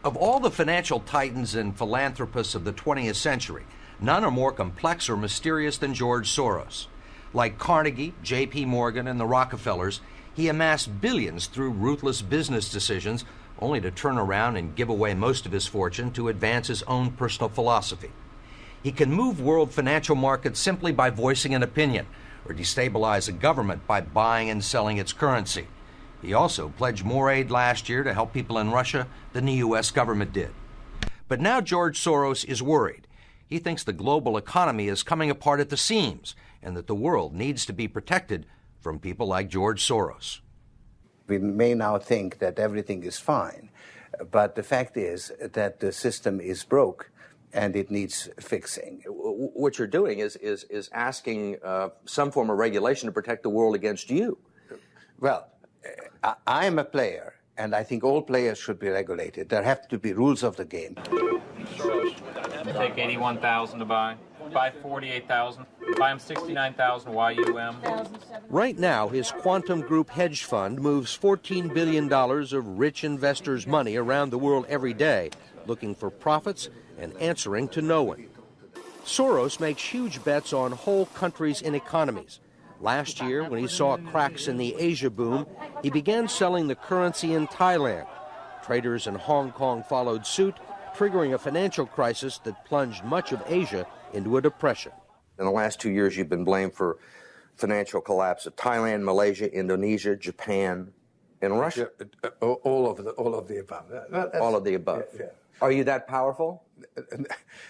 Of all the financial titans and philanthropists of the 20th century, none are more complex or mysterious than George Soros. Like Carnegie, J.P. Morgan, and the Rockefellers, he amassed billions through ruthless business decisions, only to turn around and give away most of his fortune to advance his own personal philosophy. He can move world financial markets simply by voicing an opinion, or destabilize a government by buying and selling its currency. He also pledged more aid last year to help people in Russia than the U.S. government did. But now George Soros is worried. He thinks the global economy is coming apart at the seams and that the world needs to be protected from people like George Soros. We may now think that everything is fine, but the fact is that the system is broke and it needs fixing. What you're doing is asking some form of regulation to protect the world against you. Well, I am a player, and I think all players should be regulated. There have to be rules of the game. Take 81,000 to buy. Buy 48,000. Buy him 69,000 YUM. Right now, his Quantum Group hedge fund moves $14 billion of rich investors' money around the world every day, looking for profits and answering to no one. Soros makes huge bets on whole countries and economies. Last year, when he saw cracks in the Asia boom, he began selling the currency in Thailand. Traders in Hong Kong followed suit, triggering a financial crisis that plunged much of Asia into a depression. In the last 2 years, you've been blamed for financial collapse of Thailand, Malaysia, Indonesia, Japan, and Russia. Yeah, all of the above. All of the above. Yeah. Are you that powerful?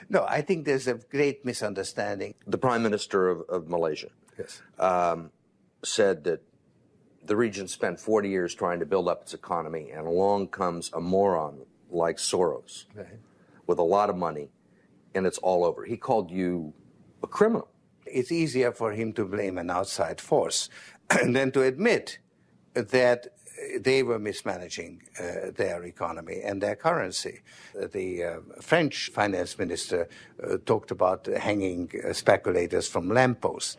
No, I think there's a great misunderstanding. The Prime Minister of Malaysia said that the region spent 40 years trying to build up its economy, and along comes a moron like Soros with a lot of money, and it's all over. He called you a criminal. It's easier for him to blame an outside force than to admit that they were mismanaging their economy and their currency. The French finance minister talked about hanging speculators from lampposts.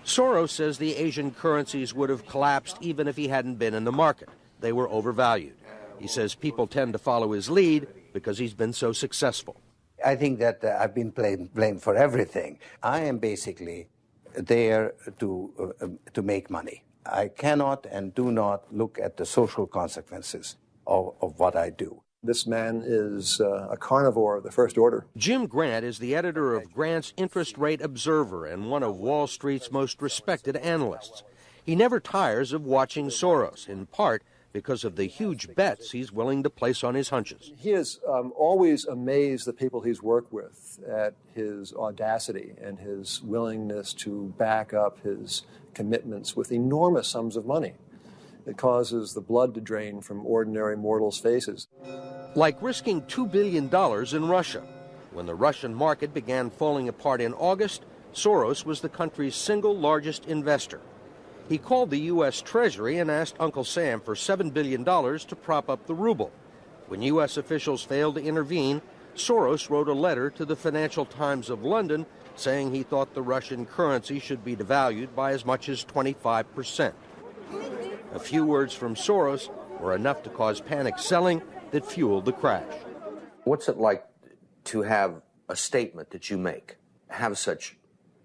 Soros says the Asian currencies would have collapsed even if he hadn't been in the market. They were overvalued. He says people tend to follow his lead because he's been so successful. I think that I've been blamed for everything. I am basically there to make money. I cannot and do not look at the social consequences of what I do. This man is a carnivore of the first order. Jim Grant is the editor of Grant's Interest Rate Observer and one of Wall Street's most respected analysts. He never tires of watching Soros, in part because of the huge bets he's willing to place on his hunches. He has always amazed the people he's worked with at his audacity and his willingness to back up his commitments with enormous sums of money. It causes the blood to drain from ordinary mortals' faces. Like risking $2 billion in Russia. When the Russian market began falling apart in August, Soros was the country's single largest investor. He called the U.S. Treasury and asked Uncle Sam for $7 billion to prop up the ruble. When U.S. officials failed to intervene, Soros wrote a letter to the Financial Times of London saying he thought the Russian currency should be devalued by as much as 25%. A few words from Soros were enough to cause panic selling that fueled the crash. What's it like to have a statement that you make have such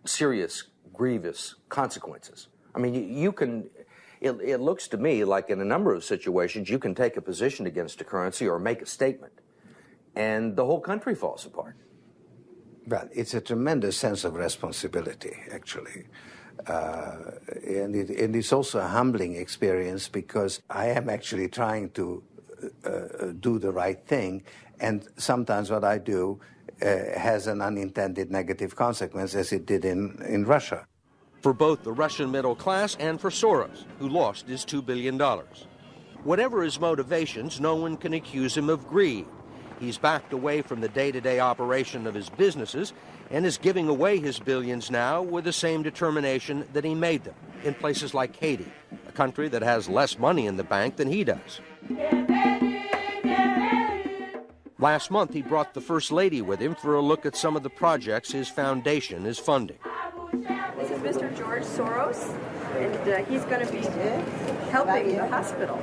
serious, grievous consequences? I mean, you can, it looks to me like in a number of situations, you can take a position against a currency or make a statement, and the whole country falls apart. Well, it's a tremendous sense of responsibility, actually. And it's also a humbling experience because I am actually trying to do the right thing, and sometimes what I do has an unintended negative consequence, as it did in Russia. For both the Russian middle class and for Soros, who lost his $2 billion. Whatever his motivations, no one can accuse him of greed. He's backed away from the day-to-day operation of his businesses and is giving away his billions now with the same determination that he made them in places like Haiti, a country that has less money in the bank than he does. Last month, he brought the First Lady with him for a look at some of the projects his foundation is funding. This is Mr. George Soros, and he's going to be helping the hospital.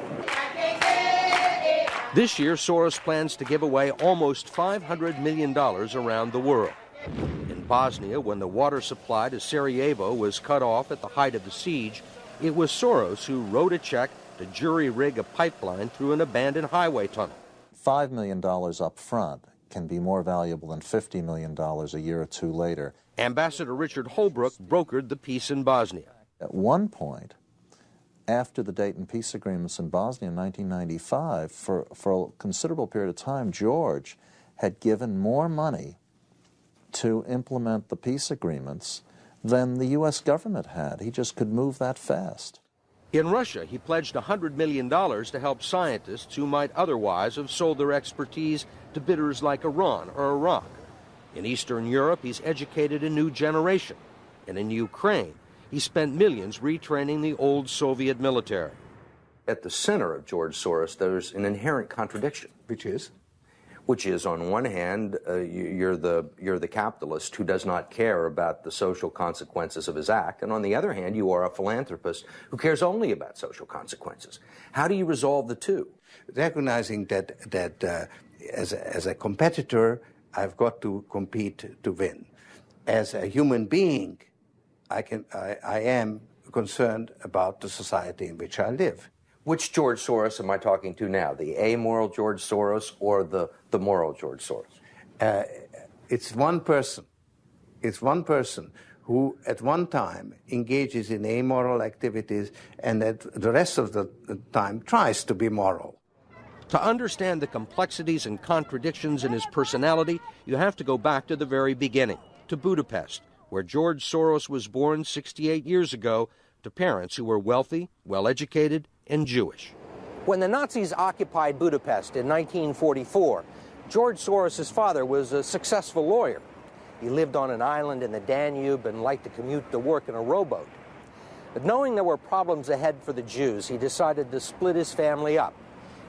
This year, Soros plans to give away almost $500 million around the world. In Bosnia, when the water supply to Sarajevo was cut off at the height of the siege, it was Soros who wrote a check to jury-rig a pipeline through an abandoned highway tunnel. $5 million up front can be more valuable than $50 million a year or two later. Ambassador Richard Holbrooke brokered the peace in Bosnia. At one point, after the Dayton peace agreements in Bosnia in 1995, for a considerable period of time, George had given more money to implement the peace agreements than the U.S. government had. He just could move that fast. In Russia, he pledged $100 million to help scientists who might otherwise have sold their expertise to bidders like Iran or Iraq. In Eastern Europe, he's educated a new generation. And in Ukraine, he spent millions retraining the old Soviet military. At the center of George Soros, there's an inherent contradiction. Which is? Which is, on one hand, you're the capitalist who does not care about the social consequences of his act, and on the other hand, you are a philanthropist who cares only about social consequences. How do you resolve the two? Recognizing that as a competitor, I've got to compete to win. As a human being, I am concerned about the society in which I live. Which George Soros am I talking to now? The amoral George Soros or the moral George Soros? It's one person. It's one person who at one time engages in amoral activities and at the rest of the time tries to be moral. To understand the complexities and contradictions in his personality, you have to go back to the very beginning, to Budapest, where George Soros was born 68 years ago to parents who were wealthy, well-educated, and Jewish. When the Nazis occupied Budapest in 1944, George Soros' father was a successful lawyer. He lived on an island in the Danube and liked to commute to work in a rowboat. But knowing there were problems ahead for the Jews, he decided to split his family up.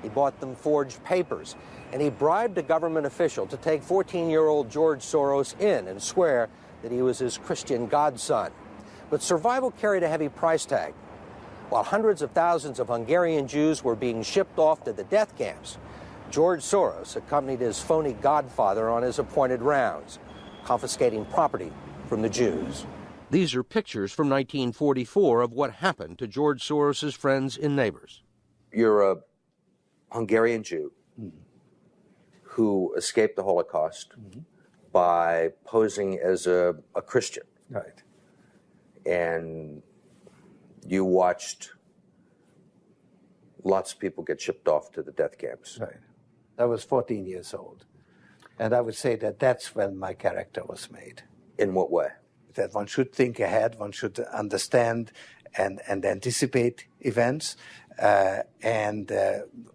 He bought them forged papers, and he bribed a government official to take 14-year-old George Soros in and swear that he was his Christian godson. But survival carried a heavy price tag. While hundreds of thousands of Hungarian Jews were being shipped off to the death camps, George Soros accompanied his phony godfather on his appointed rounds, confiscating property from the Jews. These are pictures from 1944 of what happened to George Soros' friends and neighbors. You're a Hungarian Jew who escaped the Holocaust by posing as a Christian. Right. And you watched lots of people get shipped off to the death camps. Right. I was 14 years old. And I would say that that's when my character was made. In what way? That one should think ahead, one should understand and anticipate events, and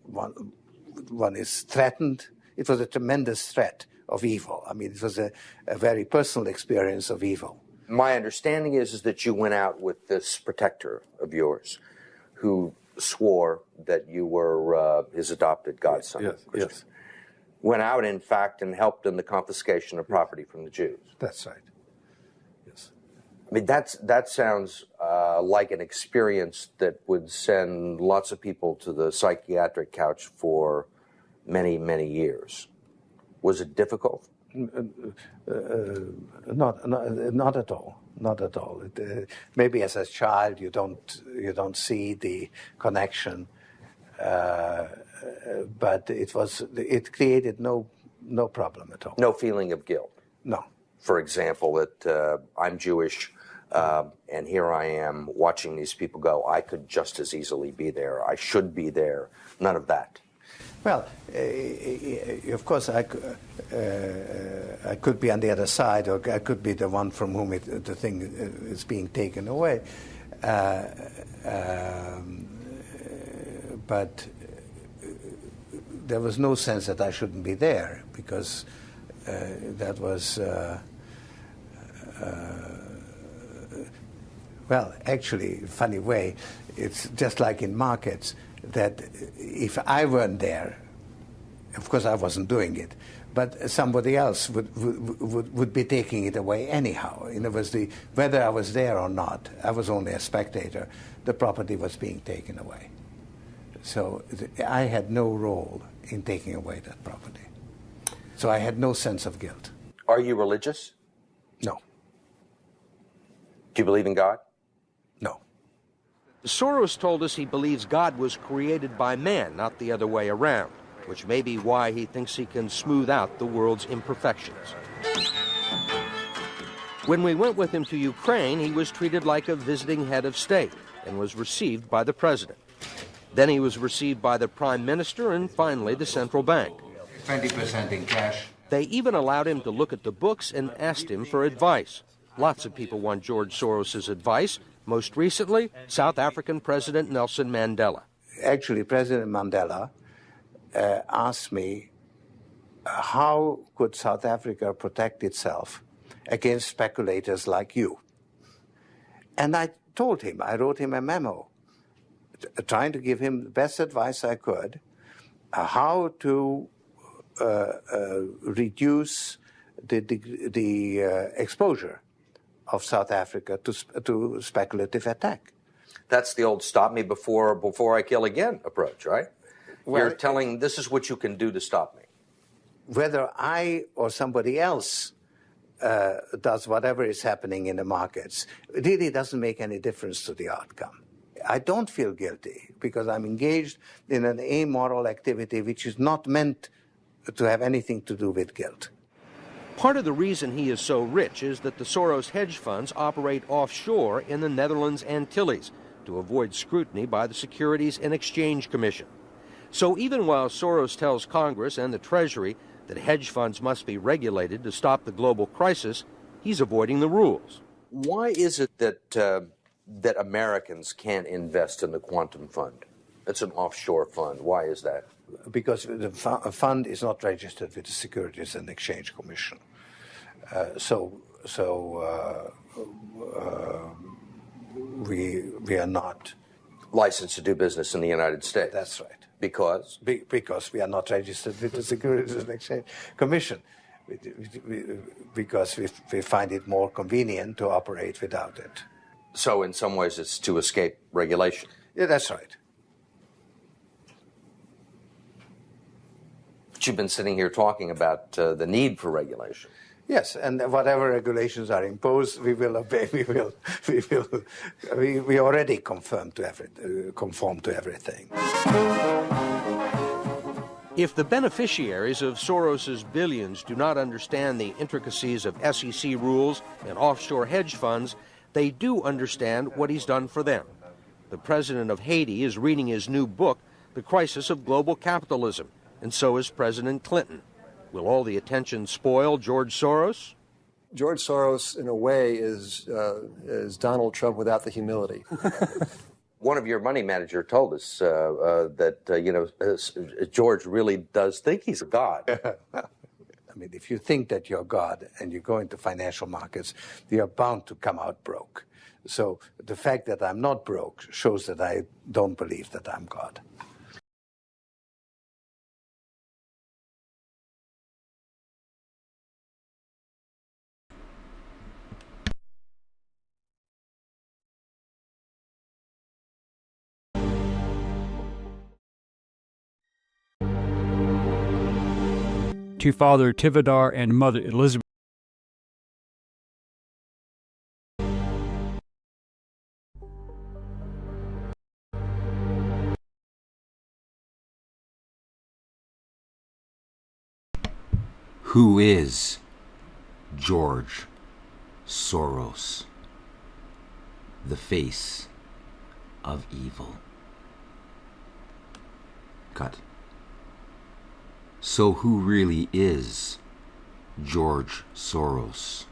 one is threatened. It was a tremendous threat of evil. I mean, it was a very personal experience of evil. My understanding is that you went out with this protector of yours who swore that you were his adopted godson. Yes, yes. Went out, in fact, and helped in the confiscation of property from the Jews. That's right. Yes. I mean, that sounds like an experience that would send lots of people to the psychiatric couch for many, many years. Was it difficult? Not at all. Not at all. Maybe as a child you don't see the connection, but it created no problem at all. No feeling of guilt. No. For example, that I'm Jewish, and here I am watching these people go. I could just as easily be there. I should be there. None of that. Well, of course, I could be on the other side, or I could be the one from whom the thing is being taken away. But there was no sense that I shouldn't be there, because that was, well, actually, funny way, it's just like in markets, that if I weren't there, of course I wasn't doing it, but somebody else would be taking it away anyhow. In other words, whether I was there or not, I was only a spectator. The property was being taken away. So I had no role in taking away that property. So I had no sense of guilt. Are you religious? No. Do you believe in God? No. Soros told us he believes God was created by man, not the other way around, which may be why he thinks he can smooth out the world's imperfections. When we went with him to Ukraine, he was treated like a visiting head of state and was received by the president. Then he was received by the prime minister and finally the central bank. 20% in cash. They even allowed him to look at the books and asked him for advice. Lots of people want George Soros' advice. Most recently, South African President Nelson Mandela. Actually, President Mandela asked me, how could South Africa protect itself against speculators like you? And I told him, I wrote him a memo, trying to give him the best advice I could, how to reduce the exposure of South Africa to speculative attack. That's the old stop me before I kill again approach, right? Well, you're telling this is what you can do to stop me. Whether I or somebody else does whatever is happening in the markets, it really doesn't make any difference to the outcome. I don't feel guilty because I'm engaged in an amoral activity which is not meant to have anything to do with guilt. Part of the reason he is so rich is that the Soros hedge funds operate offshore in the Netherlands Antilles to avoid scrutiny by the Securities and Exchange Commission. So even while Soros tells Congress and the Treasury that hedge funds must be regulated to stop the global crisis, he's avoiding the rules. Why is it that Americans can't invest in the quantum fund? It's an offshore fund. Why is that? Because the fund is not registered with the Securities and Exchange Commission. We are not licensed to do business in the United States. That's right. Because? Because we are not registered with the Securities and Exchange Commission. Because we find it more convenient to operate without it. So in some ways it's to escape regulation. Yeah, that's right. But you've been sitting here talking about the need for regulation. Yes, and whatever regulations are imposed, we will obey. We already conform to everything. If the beneficiaries of Soros's billions do not understand the intricacies of SEC rules and offshore hedge funds, they do understand what he's done for them. The president of Haiti is reading his new book, The Crisis of Global Capitalism, and so is President Clinton. Will all the attention spoil George Soros? George Soros, in a way, is Donald Trump without the humility. One of your money manager told us that George really does think he's a god. I mean, if you think that you're God and you go into financial markets, you're bound to come out broke. So the fact that I'm not broke shows that I don't believe that I'm God. To Father Tivadar and Mother Elizabeth. Who is George Soros, the face of evil? Cut. So who really is George Soros?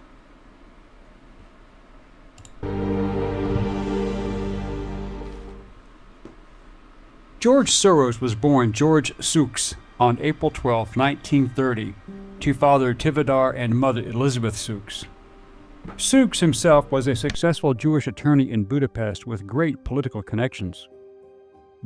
George Soros was born George Soros on April 12, 1930, to Father Tivadar and Mother Elizabeth Soros. Soros himself was a successful Jewish attorney in Budapest with great political connections.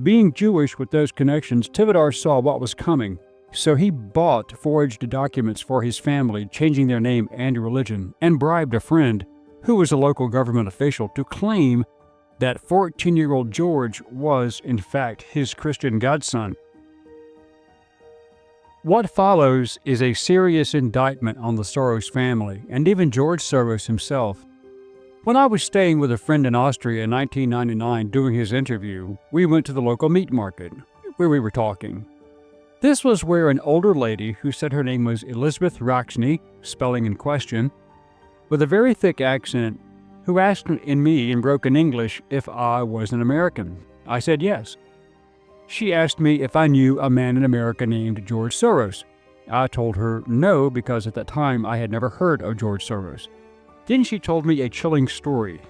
Being Jewish with those connections, Tivadar saw what was coming, so he bought forged documents for his family, changing their name and religion, and bribed a friend, who was a local government official, to claim that 14-year-old George was, in fact, his Christian godson. What follows is a serious indictment on the Soros family, and even George Soros himself. When I was staying with a friend in Austria in 1999 doing his interview, we went to the local meat market, where we were talking. This was where an older lady, who said her name was Elizabeth Roxney, spelling in question, with a very thick accent, who asked me in broken English if I was an American. I said yes. She asked me if I knew a man in America named George Soros. I told her no, because at that time I had never heard of George Soros. Then she told me a chilling story.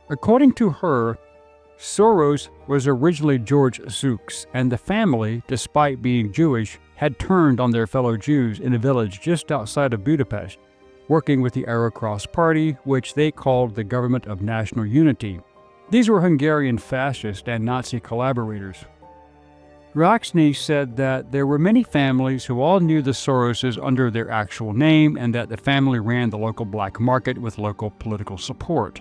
According to her, Soros was originally George Soros, and the family, despite being Jewish, had turned on their fellow Jews in a village just outside of Budapest, working with the Arrow Cross Party, which they called the Government of National Unity. These were Hungarian fascist and Nazi collaborators. Roxney said that there were many families who all knew the Soroses under their actual name, and that the family ran the local black market with local political support.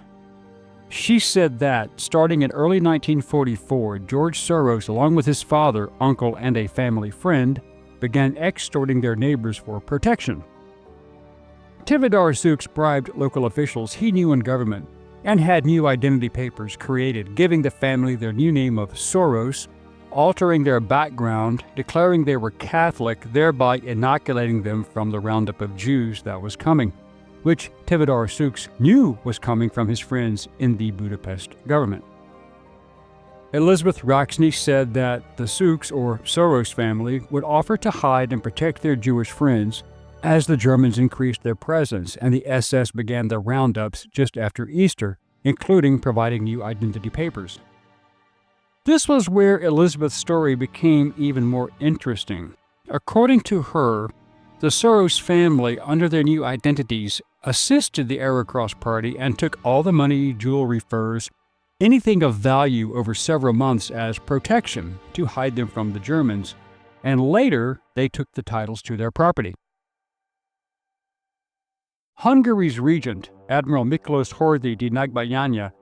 She said that, starting in early 1944, George Soros, along with his father, uncle, and a family friend, began extorting their neighbors for protection. Tivadar Soros bribed local officials he knew in government and had new identity papers created, giving the family their new name of Soros, altering their background, declaring they were Catholic, thereby inoculating them from the roundup of Jews that was coming, which Tivadar Soros knew was coming from his friends in the Budapest government. Elizabeth Roxney said that the Soros or Soros family would offer to hide and protect their Jewish friends as the Germans increased their presence and the SS began their roundups just after Easter, including providing new identity papers. This was where Elizabeth's story became even more interesting. According to her, the Soros family, under their new identities, assisted the Arrow Cross Party and took all the money, jewelry, furs, anything of value over several months as protection to hide them from the Germans, and later they took the titles to their property. Hungary's regent, Admiral Miklos Horthy di Nagybányai,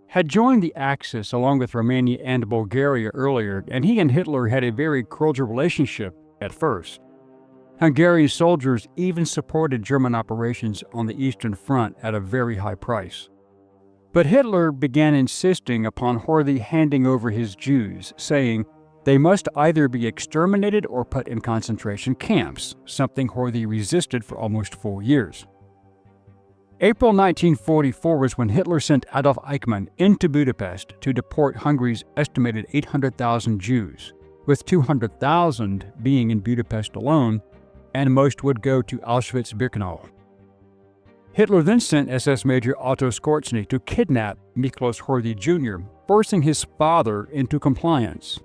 had joined the Axis along with Romania and Bulgaria earlier, and he and Hitler had a very cordial relationship at first. Hungarian soldiers even supported German operations on the Eastern Front at a very high price. But Hitler began insisting upon Horthy handing over his Jews, saying they must either be exterminated or put in concentration camps, something Horthy resisted for almost 4 years. April 1944 was when Hitler sent Adolf Eichmann into Budapest to deport Hungary's estimated 800,000 Jews, with 200,000 being in Budapest alone, and most would go to Auschwitz-Birkenau. Hitler then sent SS Major Otto Skorzeny to kidnap Miklos Horthy Jr., forcing his father into compliance.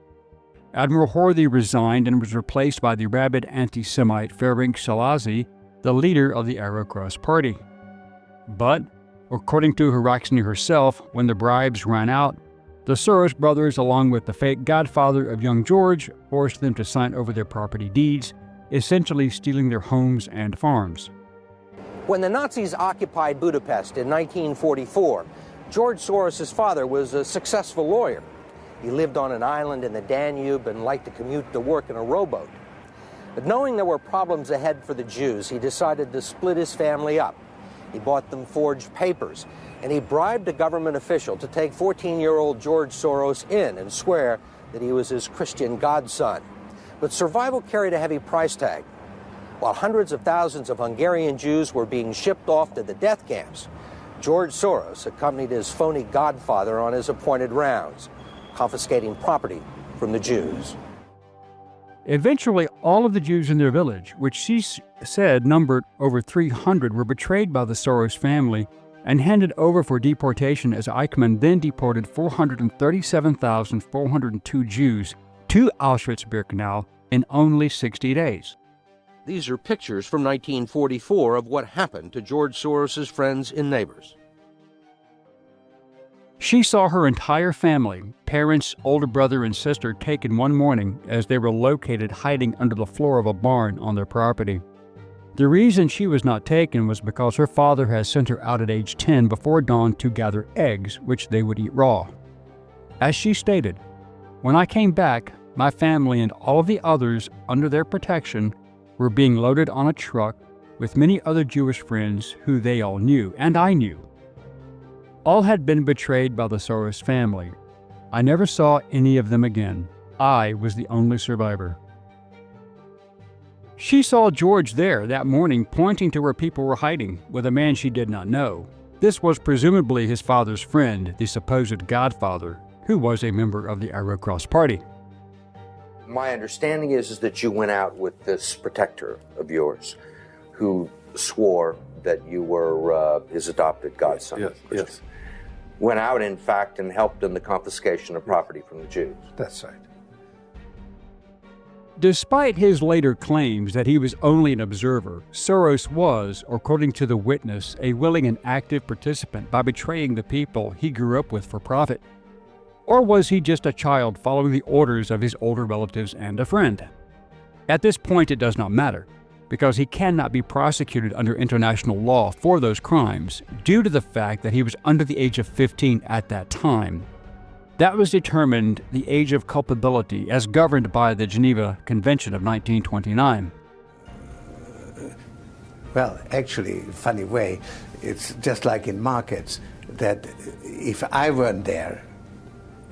Admiral Horthy resigned and was replaced by the rabid anti-Semite Ferenc Szalasi, the leader of the Arrow Cross Party. But, according to Roxney herself, when the bribes ran out, the Soros brothers, along with the fake godfather of young George, forced them to sign over their property deeds, essentially stealing their homes and farms. When the Nazis occupied Budapest in 1944, George Soros' father was a successful lawyer. He lived on an island in the Danube and liked to commute to work in a rowboat. But knowing there were problems ahead for the Jews, he decided to split his family up. He bought them forged papers, and he bribed a government official to take 14-year-old George Soros in and swear that he was his Christian godson. But survival carried a heavy price tag. While hundreds of thousands of Hungarian Jews were being shipped off to the death camps, George Soros accompanied his phony godfather on his appointed rounds, confiscating property from the Jews. Eventually, all of the Jews in their village, which she said numbered over 300, were betrayed by the Soros family and handed over for deportation, as Eichmann then deported 437,402 Jews to Auschwitz-Birkenau in only 60 days. These are pictures from 1944 of what happened to George Soros's friends and neighbors. She saw her entire family, parents, older brother, and sister, taken one morning as they were located hiding under the floor of a barn on their property. The reason she was not taken was because her father had sent her out at age 10 before dawn to gather eggs, which they would eat raw. As she stated, "When I came back, my family and all of the others under their protection were being loaded on a truck with many other Jewish friends who they all knew, and I knew. All had been betrayed by the Soros family. I never saw any of them again. I was the only survivor." She saw George there that morning pointing to where people were hiding with a man she did not know. This was presumably his father's friend, the supposed godfather, who was a member of the Arrow Cross Party. My understanding is that you went out with this protector of yours who swore that you were his adopted godson. Yes, yes. Went out, in fact, and helped in the confiscation of property from the Jews. That's right. Despite his later claims that he was only an observer, Soros was, according to the witness, a willing and active participant by betraying the people he grew up with for profit. Or was he just a child following the orders of his older relatives and a friend? At this point, it does not matter, because he cannot be prosecuted under international law for those crimes due to the fact that he was under the age of 15 at that time. That was determined the age of culpability as governed by the Geneva Convention of 1929. Well, actually, funny way, it's just like in markets, that if I weren't there,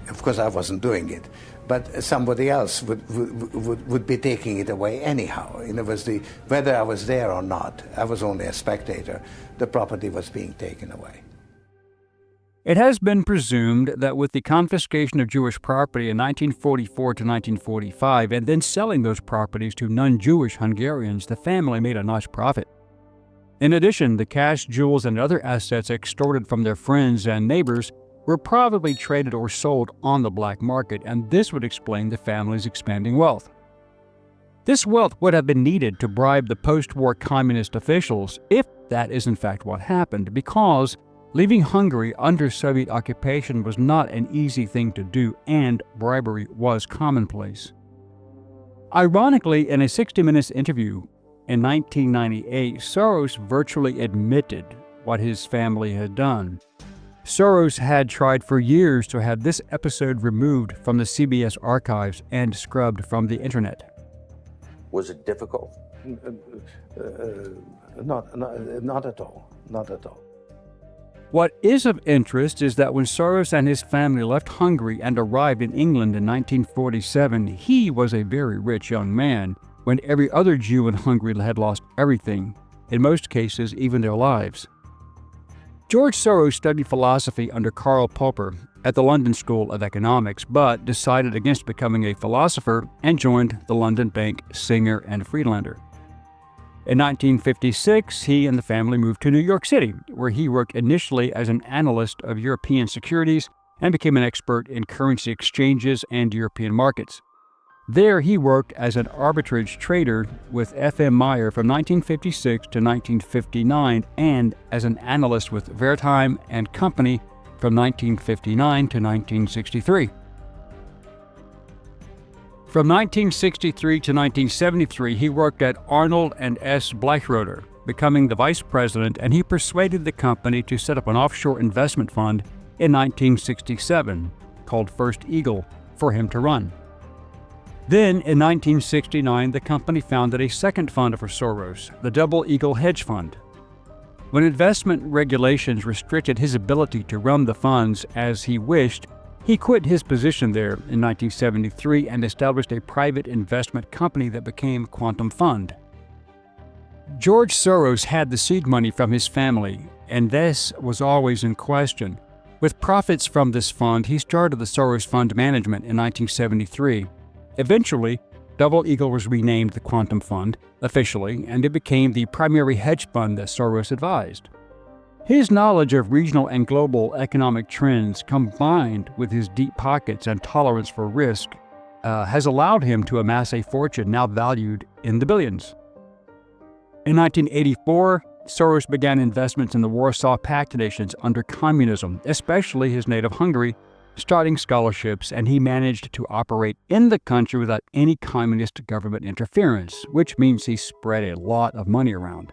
of course I wasn't doing it, but somebody else would be taking it away anyhow. In other words, whether I was there or not, I was only a spectator, the property was being taken away. It has been presumed that with the confiscation of Jewish property in 1944 to 1945 and then selling those properties to non-Jewish Hungarians, the family made a nice profit. In addition, the cash, jewels, and other assets extorted from their friends and neighbors were probably traded or sold on the black market, and this would explain the family's expanding wealth. This wealth would have been needed to bribe the post-war communist officials, if that is in fact what happened, because leaving Hungary under Soviet occupation was not an easy thing to do, and bribery was commonplace. Ironically, in a 60 Minutes interview in 1998, Soros virtually admitted what his family had done. Soros had tried for years to have this episode removed from the CBS archives and scrubbed from the internet. Was it difficult? Not at all. Not at all. What is of interest is that when Soros and his family left Hungary and arrived in England in 1947, he was a very rich young man, when every other Jew in Hungary had lost everything, in most cases even their lives. George Soros studied philosophy under Karl Popper at the London School of Economics, but decided against becoming a philosopher and joined the London bank Singer and Friedlander. In 1956, he and the family moved to New York City, where he worked initially as an analyst of European securities and became an expert in currency exchanges and European markets. There he worked as an arbitrage trader with F.M. Meyer from 1956 to 1959 and as an analyst with Wertheim and Company from 1959 to 1963. From 1963 to 1973, he worked at Arnold and S. Bleichroeder, becoming the vice president, and he persuaded the company to set up an offshore investment fund in 1967, called First Eagle, for him to run. Then, in 1969, the company founded a second fund for Soros, the Double Eagle Hedge Fund. When investment regulations restricted his ability to run the funds as he wished, he quit his position there in 1973 and established a private investment company that became Quantum Fund. George Soros had the seed money from his family, and this was always in question. With profits from this fund, he started the Soros Fund Management in 1973. Eventually, Double Eagle was renamed the Quantum Fund officially, and it became the primary hedge fund that Soros advised. His knowledge of regional and global economic trends, combined with his deep pockets and tolerance for risk, has allowed him to amass a fortune now valued in the billions. In 1984, Soros began investments in the Warsaw Pact nations under communism, especially his native Hungary, starting scholarships, and he managed to operate in the country without any communist government interference, which means he spread a lot of money around.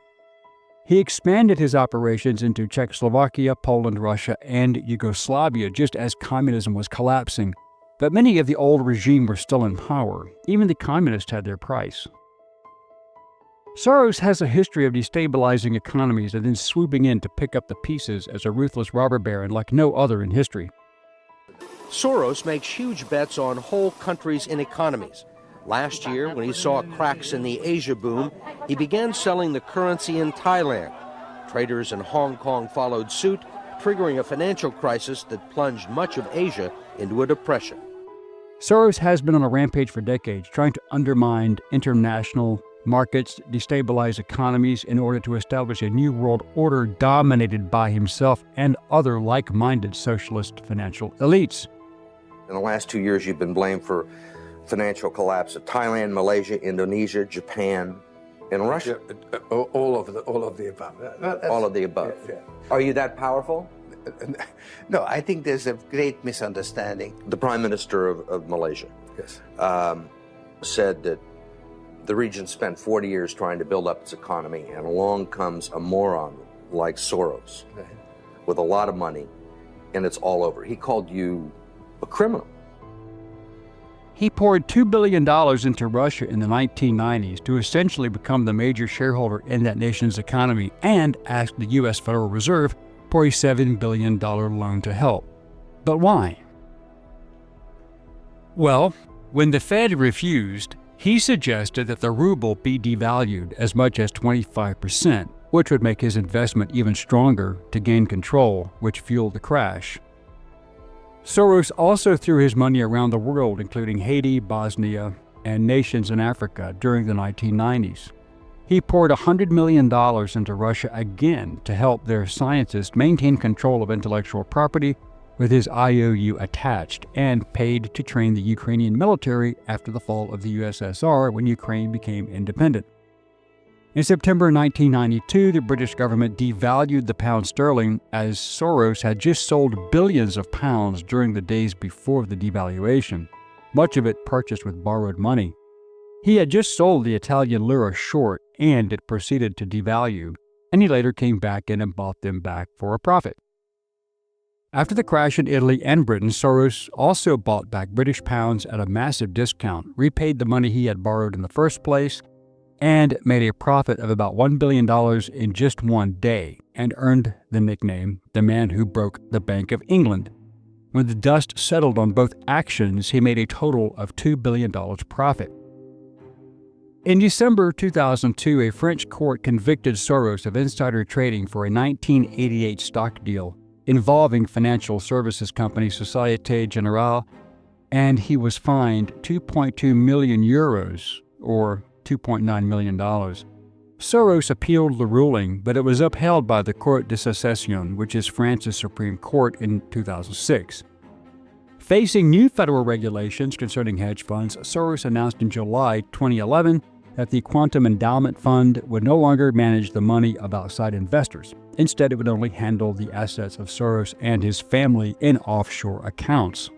He expanded his operations into Czechoslovakia, Poland, Russia, and Yugoslavia just as communism was collapsing. But many of the old regime were still in power. Even the communists had their price. Soros has a history of destabilizing economies and then swooping in to pick up the pieces as a ruthless robber baron like no other in history. Soros makes huge bets on whole countries and economies. Last year, when he saw cracks in the Asia boom, he began selling the currency in Thailand. Traders in Hong Kong followed suit, triggering a financial crisis that plunged much of Asia into a depression. Soros has been on a rampage for decades, trying to undermine international markets, destabilize economies in order to establish a new world order dominated by himself and other like-minded socialist financial elites. In the last 2 years, you've been blamed for financial collapse of Thailand, Malaysia, Indonesia, Japan, and Russia. Yeah, all of the above. All of the above. Yeah. Are you that powerful? No, I think there's a great misunderstanding. The Prime Minister of Malaysia Yes. said that the region spent 40 years trying to build up its economy, and along comes a moron like Soros with a lot of money, and it's all over. He called you a criminal. He poured $2 billion into Russia in the 1990s to essentially become the major shareholder in that nation's economy and asked the U.S. Federal Reserve for a $7 billion loan to help. But why? Well, when the Fed refused, he suggested that the ruble be devalued as much as 25%, which would make his investment even stronger to gain control, which fueled the crash. Soros also threw his money around the world, including Haiti, Bosnia, and nations in Africa during the 1990s. He poured $100 million into Russia again to help their scientists maintain control of intellectual property with his IOU attached, and paid to train the Ukrainian military after the fall of the USSR when Ukraine became independent. In September 1992, the British government devalued the pound sterling as Soros had just sold billions of pounds during the days before the devaluation, much of it purchased with borrowed money. He had just sold the Italian lira short, and it proceeded to devalue, and he later came back in and bought them back for a profit. After the crash in Italy and Britain, Soros also bought back British pounds at a massive discount, repaid the money he had borrowed in the first place, and made a profit of about $1 billion in just one day, and earned the nickname the man who broke the Bank of England. When the dust settled on both actions, he made a total of $2 billion profit. In December 2002, a French court convicted Soros of insider trading for a 1988 stock deal involving financial services company Société Générale, and he was fined 2.2 million euros, or $2.9 million. Soros appealed the ruling, but it was upheld by the Cour de Cassation, which is France's Supreme Court, in 2006. Facing new federal regulations concerning hedge funds, Soros announced in July 2011 that the Quantum Endowment Fund would no longer manage the money of outside investors. Instead, it would only handle the assets of Soros and his family in offshore accounts.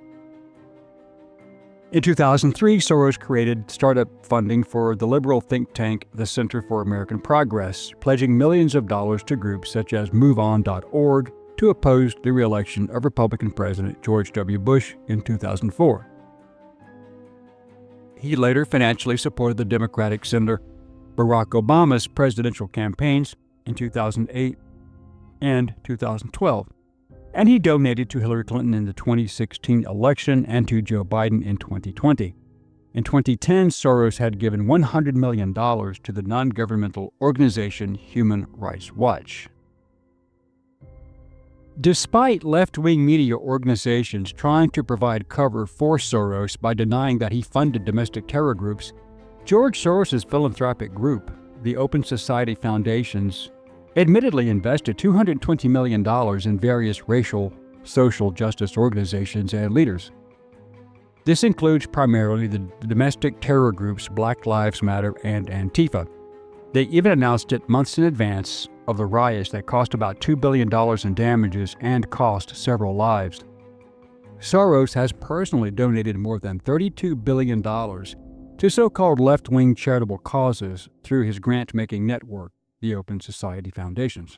In 2003, Soros created startup funding for the liberal think tank, the Center for American Progress, pledging millions of dollars to groups such as MoveOn.org to oppose the re-election of Republican President George W. Bush in 2004. He later financially supported the Democratic Senator Barack Obama's presidential campaigns in 2008 and 2012. And he donated to Hillary Clinton in the 2016 election and to Joe Biden in 2020. In 2010, Soros had given $100 million to the non-governmental organization Human Rights Watch. Despite left-wing media organizations trying to provide cover for Soros by denying that he funded domestic terror groups, George Soros' philanthropic group, the Open Society Foundations, admittedly invested $220 million in various racial, social justice organizations and leaders. This includes primarily the domestic terror groups Black Lives Matter and Antifa. They even announced it months in advance of the riots that cost about $2 billion in damages and cost several lives. Soros has personally donated more than $32 billion to so-called left-wing charitable causes through his grant-making network, the Open Society Foundations.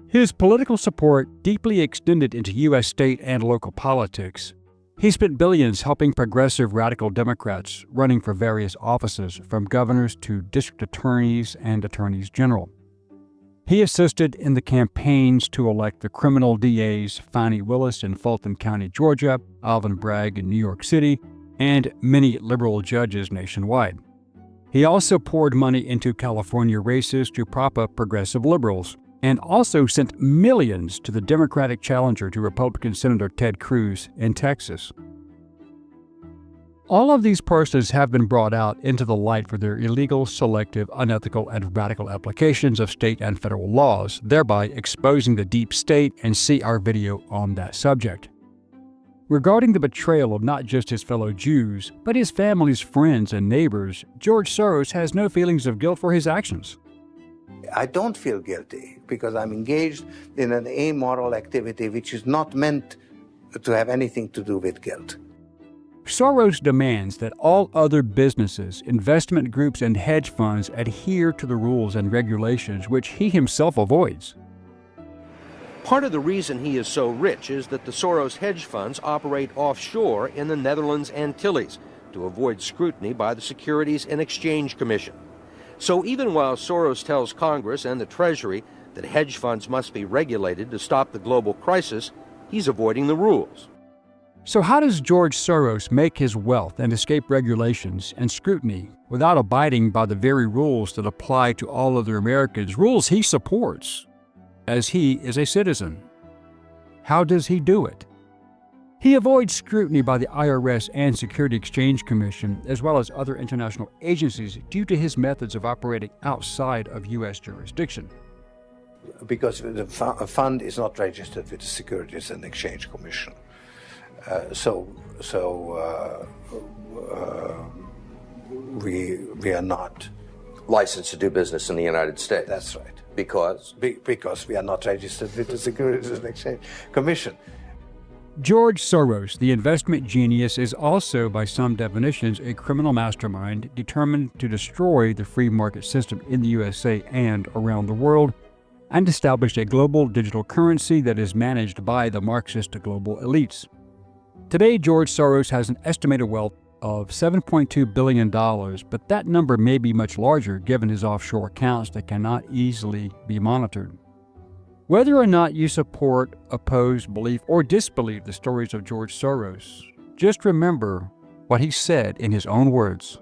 His political support deeply extended into U.S. state and local politics. He spent billions helping progressive radical Democrats running for various offices, from governors to district attorneys and attorneys general. He assisted in the campaigns to elect the criminal DAs Fani Willis in Fulton County, Georgia, Alvin Bragg in New York City, and many liberal judges nationwide. He also poured money into California races to prop up progressive liberals, and also sent millions to the Democratic challenger to Republican Senator Ted Cruz in Texas. All of these persons have been brought out into the light for their illegal, selective, unethical, and radical applications of state and federal laws, thereby exposing the deep state, and see our video on that subject. Regarding the betrayal of not just his fellow Jews, but his family's friends and neighbors, George Soros has no feelings of guilt for his actions. I don't feel guilty because I'm engaged in an amoral activity which is not meant to have anything to do with guilt. Soros demands that all other businesses, investment groups, and hedge funds adhere to the rules and regulations which he himself avoids. Part of the reason he is so rich is that the Soros hedge funds operate offshore in the Netherlands Antilles to avoid scrutiny by the Securities and Exchange Commission. So even while Soros tells Congress and the Treasury that hedge funds must be regulated to stop the global crisis, he's avoiding the rules. So how does George Soros make his wealth and escape regulations and scrutiny without abiding by the very rules that apply to all other Americans, rules he supports, as he is a citizen? How does he do it? He avoids scrutiny by the IRS and Security Exchange Commission, as well as other international agencies, due to his methods of operating outside of U.S. jurisdiction. Because the fund is not registered with the Securities and Exchange Commission. We are not licensed to do business in the United States. That's right. Because? Because we are not registered with the Securities and Exchange Commission. George Soros, the investment genius, is also, by some definitions, a criminal mastermind determined to destroy the free market system in the USA and around the world, and establish a global digital currency that is managed by the Marxist global elites. Today, George Soros has an estimated wealth of $7.2 billion, but that number may be much larger given his offshore accounts that cannot easily be monitored. Whether or not you support, oppose, believe, or disbelieve the stories of George Soros, just remember what he said in his own words.